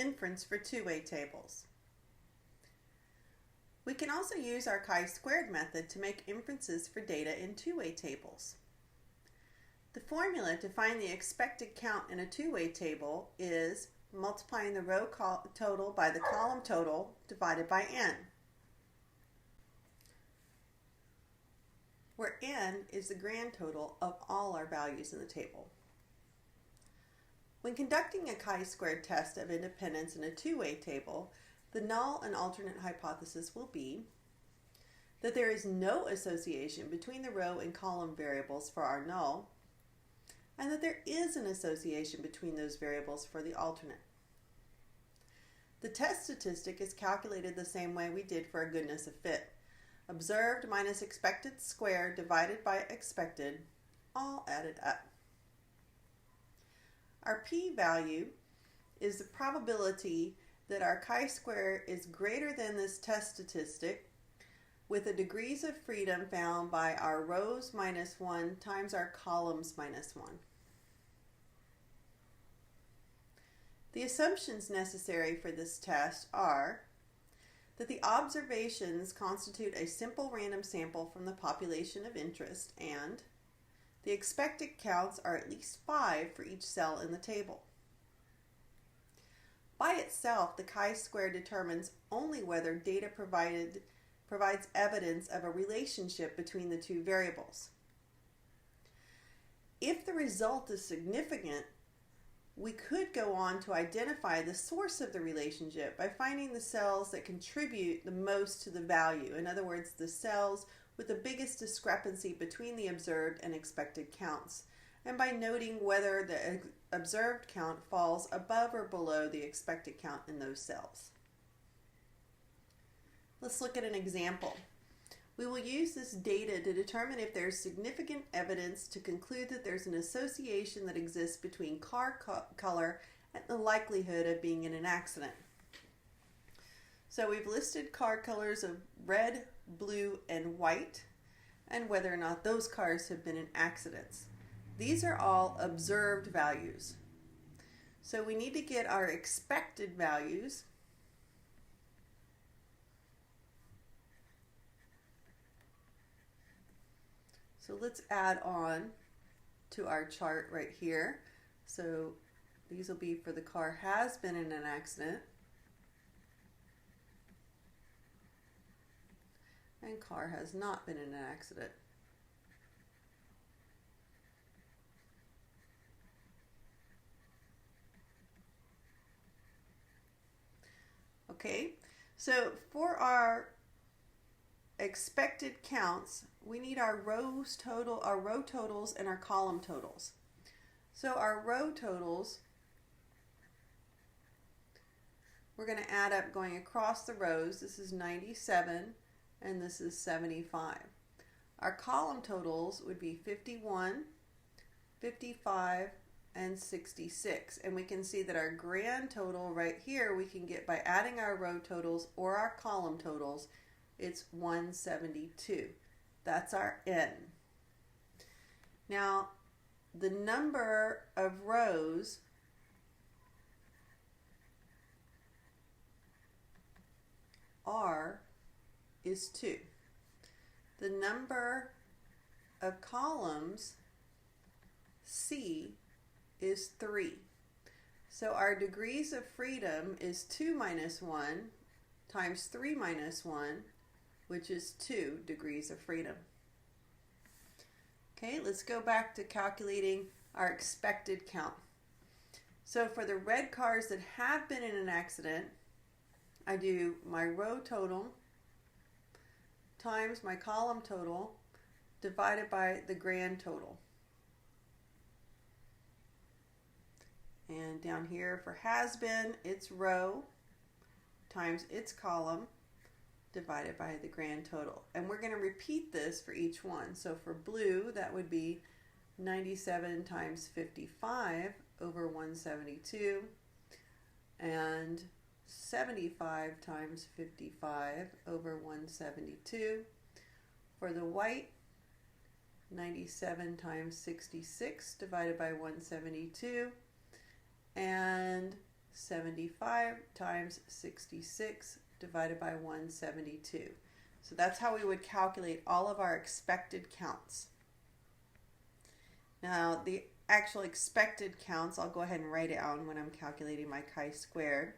inference for two-way tables. We can also use our chi-squared method to make inferences for data in two-way tables. The formula to find the expected count in a two-way table is multiplying the row total by the column total divided by n, where n is the grand total of all our values in the table. When conducting a chi-squared test of independence in a two-way table, the null and alternate hypothesis will be that there is no association between the row and column variables for our null, and that there is an association between those variables for the alternate. The test statistic is calculated the same way we did for a goodness of fit. Observed minus expected squared divided by expected, all added up. Our p-value is the probability that our chi-square is greater than this test statistic with the degrees of freedom found by our rows minus 1 times our columns minus 1. The assumptions necessary for this test are that the observations constitute a simple random sample from the population of interest, and the expected counts are at least 5 for each cell in the table. By itself, the chi-square determines only whether data provides evidence of a relationship between the two variables. If the result is significant, we could go on to identify the source of the relationship by finding the cells that contribute the most to the value. In other words, the cells with the biggest discrepancy between the observed and expected counts, and by noting whether the observed count falls above or below the expected count in those cells. Let's look at an example. We will use this data to determine if there's significant evidence to conclude that there's an association that exists between car color and the likelihood of being in an accident. So we've listed car colors of red, blue, and white, and whether or not those cars have been in accidents. These are all observed values. So we need to get our expected values. So let's add on to our chart right here. So these will be for the car has been in an accident and car has not been in an accident. Okay, so for our expected counts, we need our row totals and our column totals. So our row totals, we're going to add up going across the rows. This is 97 and this is 75. Our column totals would be 51, 55, and 66. And we can see that our grand total right here we can get by adding our row totals or our column totals. It's 172. That's our n. Now, the number of rows R is 2. The number of columns C is 3. So our degrees of freedom is 2 minus 1 times 3 minus 1, which is 2 degrees of freedom. Okay, let's go back to calculating our expected count. So for the red cars that have been in an accident, I do my row total times my column total divided by the grand total. And down here for has been, it's row times its column divided by the grand total. And we're going to repeat this for each one. So for blue, that would be 97 times 55 over 172, and 75 times 55 over 172. For the white, 97 times 66 divided by 172, and 75 times 66 divided by 172. So that's how we would calculate all of our expected counts. Now the actual expected counts, I'll go ahead and write it down when I'm calculating my chi-squared.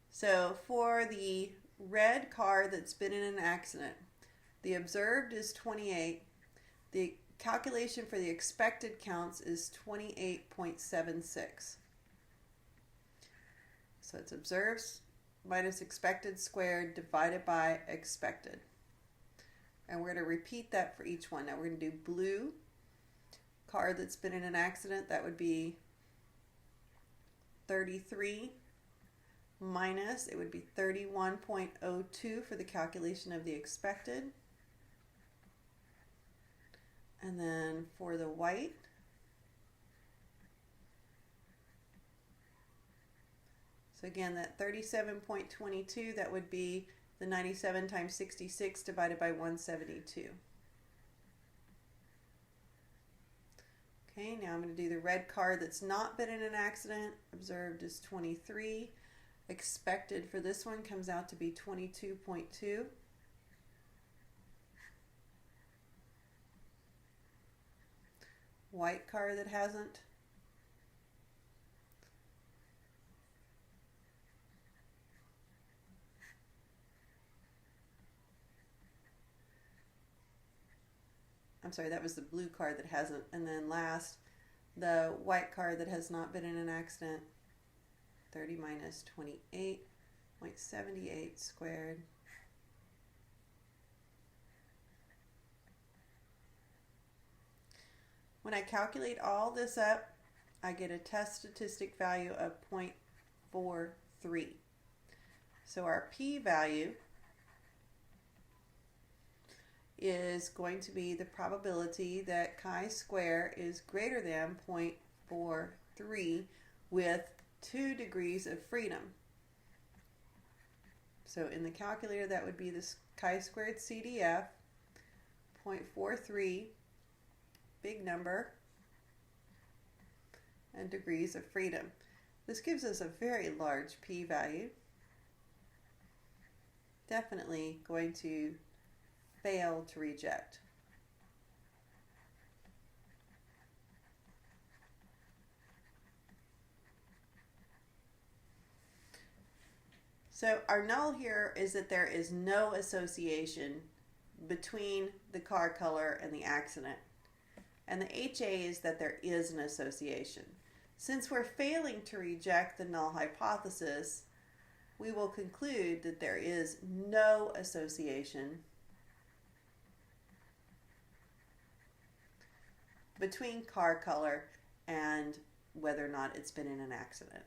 So for the red car that's been in an accident, the observed is 28. The calculation for the expected counts is 28.76. So it's observed minus expected squared divided by expected. And we're going to repeat that for each one. Now we're going to do blue car that's been in an accident. That would be 33 minus, it would be 31.02 for the calculation of the expected. And then for the white, so again, that 37.22, that would be the 97 times 66 divided by 172. Okay, now I'm going to do the red car that's not been in an accident. Observed is 23. Expected for this one comes out to be 22.2. White car that hasn't. I'm sorry, that was the blue car that hasn't. And then last, the white car that has not been in an accident. 30 minus 28.78 squared. When I calculate all this up, I get a test statistic value of 0.43. So our p-value is going to be the probability that chi-square is greater than 0.43 with 2 degrees of freedom. So in the calculator, that would be this chi-squared CDF, 0.43, big number, and degrees of freedom. This gives us a very large p-value. Definitely going to fail to reject. So our null here is that there is no association between the car color and the accident. And the HA is that there is an association. Since we're failing to reject the null hypothesis, we will conclude that there is no association between car color and whether or not it's been in an accident.